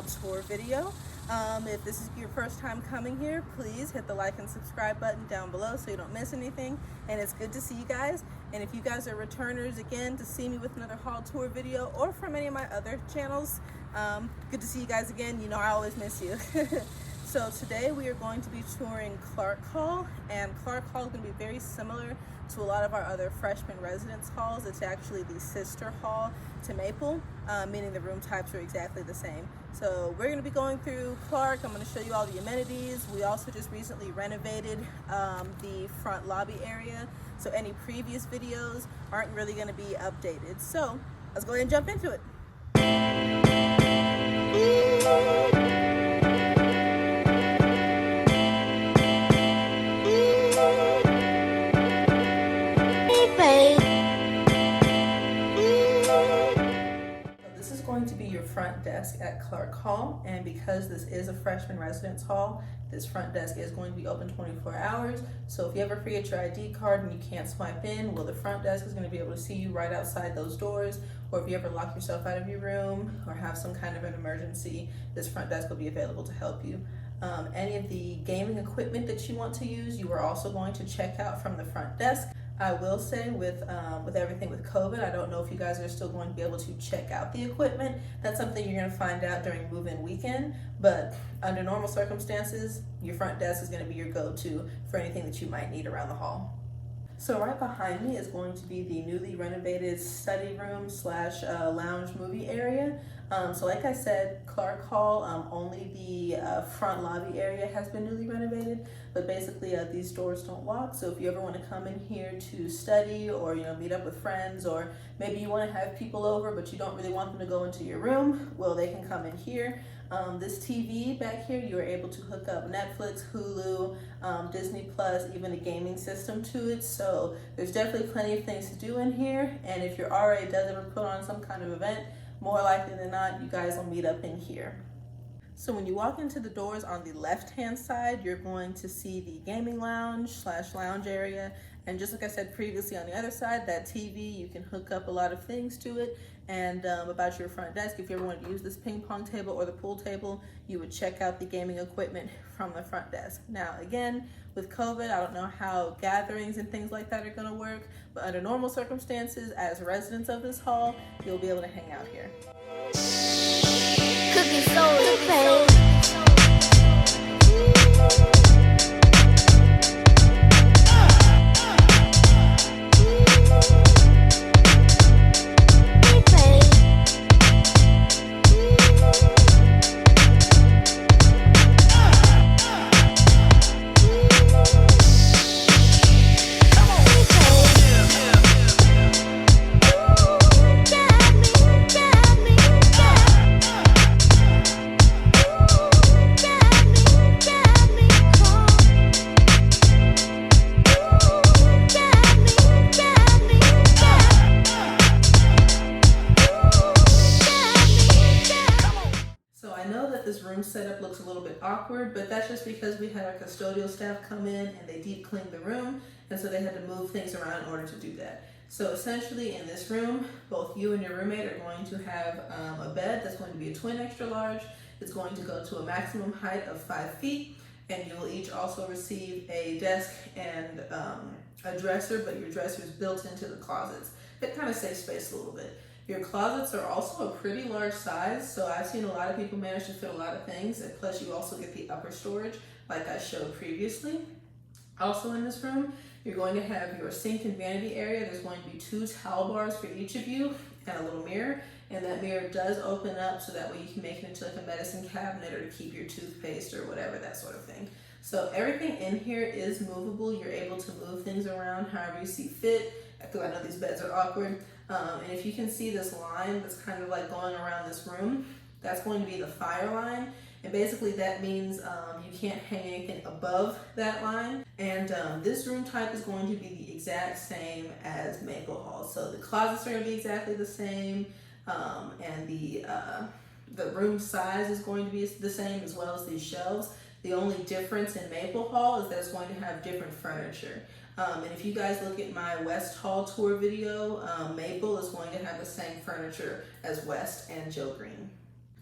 tour video. If this is your first time coming here, please hit the like and subscribe button down below so you don't miss anything. And it's good to see you guys. And if you guys are returners again to see me with another hall tour video or from any of my other channels, good to see you guys again. You know I always miss you. So today we are going to be touring Clark Hall, and Clark Hall is going to be very similar to a lot of our other freshman residence halls. It's actually the sister hall to Maple, meaning the room types are exactly the same. So we're going to be going through Clark. I'm going to show you all the amenities. We also just recently renovated the front lobby area, so any previous videos aren't really going to be updated. So let's go ahead and jump into it. This is going to be your front desk at Clark Hall, and because this is a freshman residence hall, this front desk is going to be open 24 hours. So if you ever forget your ID card and you can't swipe in, well, the front desk is going to be able to see you right outside those doors. Or if you ever lock yourself out of your room or have some kind of an emergency, this front desk will be available to help you. Any of the gaming equipment that you want to use, you are also going to check out from the front desk. I will say with everything with COVID, I don't know if you guys are still going to be able to check out the equipment. That's something you're going to find out during move-in weekend, but under normal circumstances, your front desk is going to be your go-to for anything that you might need around the hall. So right behind me is going to be the newly renovated study room slash lounge movie area. So like I said, Clark Hall, only the front lobby area has been newly renovated, but basically these doors don't lock. So if you ever want to come in here to study or meet up with friends, or maybe you want to have people over but you don't really want them to go into your room, well, they can come in here. This TV back here, you are able to hook up Netflix, Hulu, Disney Plus, even a gaming system to it. So there's definitely plenty of things to do in here. And if your RA does ever put on some kind of event, more likely than not, you guys will meet up in here. So when you walk into the doors on the left-hand side, you're going to see the gaming lounge slash lounge area. And just like I said previously, on the other side, that TV, you can hook up a lot of things to it. And about your front desk, if you ever wanted to use this ping pong table or the pool table, you would check out the gaming equipment from the front desk. Now, again, with COVID, I don't know how gatherings and things like that are gonna work, but under normal circumstances, as residents of this hall, you'll be able to hang out here. Could be so pain. This room setup looks a little bit awkward, but that's just because we had our custodial staff come in and they deep cleaned the room, and so they had to move things around in order to do that. So essentially in this room, both you and your roommate are going to have a bed that's going to be a twin extra large. It's going to go to a maximum height of 5 feet, and you will each also receive a desk and a dresser, but your dresser is built into the closets. It kind of saves space a little bit. Your closets are also a pretty large size, so I've seen a lot of people manage to fit a lot of things, and plus you also get the upper storage like I showed previously. Also in this room, you're going to have your sink and vanity area. There's going to be 2 towel bars for each of you and a little mirror, and that mirror does open up so that way you can make it into like a medicine cabinet or to keep your toothpaste or whatever, that sort of thing. So everything in here is movable. You're able to move things around however you see fit, because I know these beds are awkward. And if you can see this line that's kind of like going around this room, that's going to be the fire line. And basically that means you can't hang anything above that line. And this room type is going to be the exact same as Maple Hall. So the closets are going to be exactly the same, and the room size is going to be the same, as well as these shelves. The only difference in Maple Hall is that it's going to have different furniture. And if you guys look at my West Hall tour video, Maple is going to have the same furniture as West and Joe Green.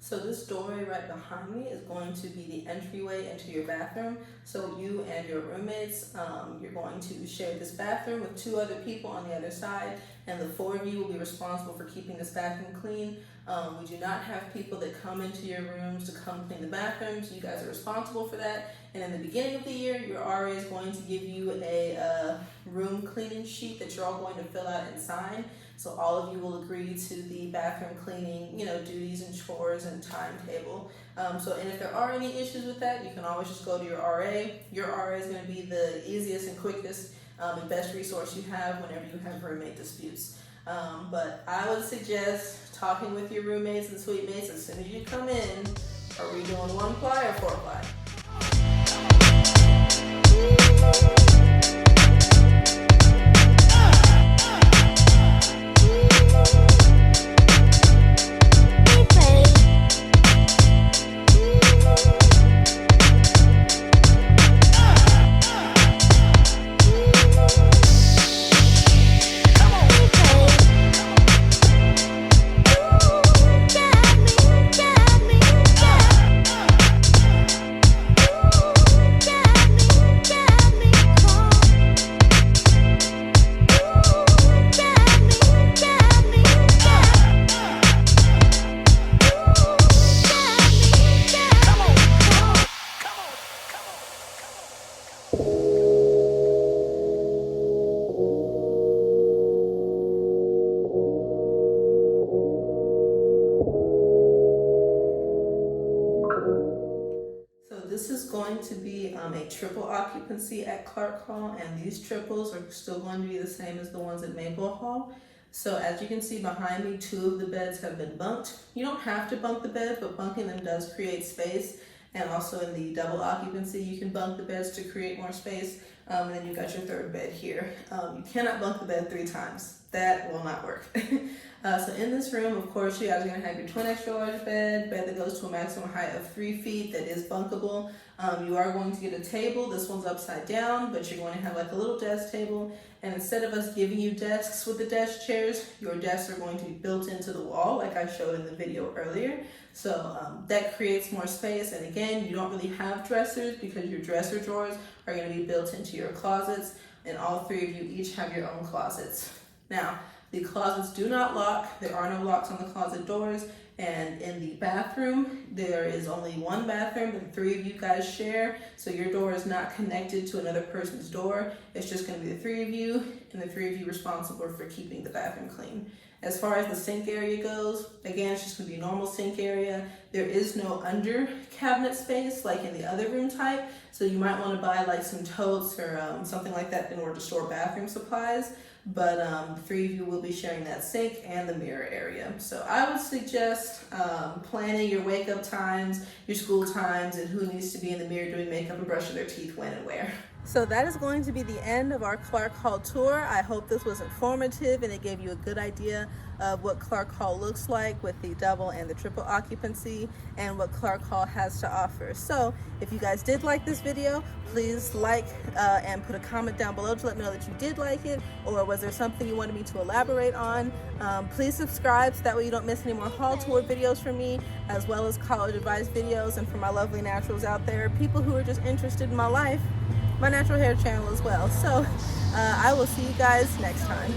So this doorway right behind me is going to be the entryway into your bathroom. So you and your roommates, you're going to share this bathroom with 2 other people on the other side, and the 4 of you will be responsible for keeping this bathroom clean. We do not have people that come into your rooms to come clean the bathrooms. You guys are responsible for that. And in the beginning of the year, your RA is going to give you a room cleaning sheet that you're all going to fill out and sign. So all of you will agree to the bathroom cleaning, duties and chores and timetable. And if there are any issues with that, you can always just go to your RA. Your RA is going to be the easiest and quickest and best resource you have whenever you have roommate disputes. But I would suggest talking with your roommates and suite mates as soon as you come in. Are we doing 1-ply or 4-ply? This is going to be a triple occupancy at Clark Hall, and these triples are still going to be the same as the ones at Maple Hall. So as you can see behind me, 2 of the beds have been bunked. You don't have to bunk the beds, but bunking them does create space. And also in the double occupancy, you can bunk the beds to create more space. And then you've got your 3rd bed here. You cannot bunk the bed 3 times. That will not work. So in this room, of course, you guys are going to have your twin extra large bed that goes to a maximum height of 3 feet that is bunkable. You are going to get a table. This one's upside down, but you're going to have like a little desk table. And instead of us giving you desks with the desk chairs, your desks are going to be built into the wall like I showed in the video earlier. So that creates more space. And again, you don't really have dressers because your dresser drawers are going to be built into your closets. And all 3 of you each have your own closets. Now, the closets do not lock. There are no locks on the closet doors. And in the bathroom, there is only 1 bathroom that 3 of you guys share. So your door is not connected to another person's door. It's just going to be the 3 of you, and the 3 of you responsible for keeping the bathroom clean. As far as the sink area goes, again, it's just going to be a normal sink area. There is no under cabinet space like in the other room type. So you might want to buy like some totes or something like that in order to store bathroom supplies. But 3 of you will be sharing that sink and the mirror area. So I would suggest planning your wake up times, your school times, and who needs to be in the mirror doing makeup and brushing their teeth when and where. So that is going to be the end of our Clark Hall tour. I hope this was informative and it gave you a good idea of what Clark Hall looks like with the double and the triple occupancy and what Clark Hall has to offer. So if you guys did like this video, please like and put a comment down below to let me know that you did like it, or was there something you wanted me to elaborate on. Please subscribe so that way you don't miss any more hall tour videos from me, as well as college advice videos, and for my lovely naturals out there, people who are just interested in my life, my natural hair channel as well. So I will see you guys next time.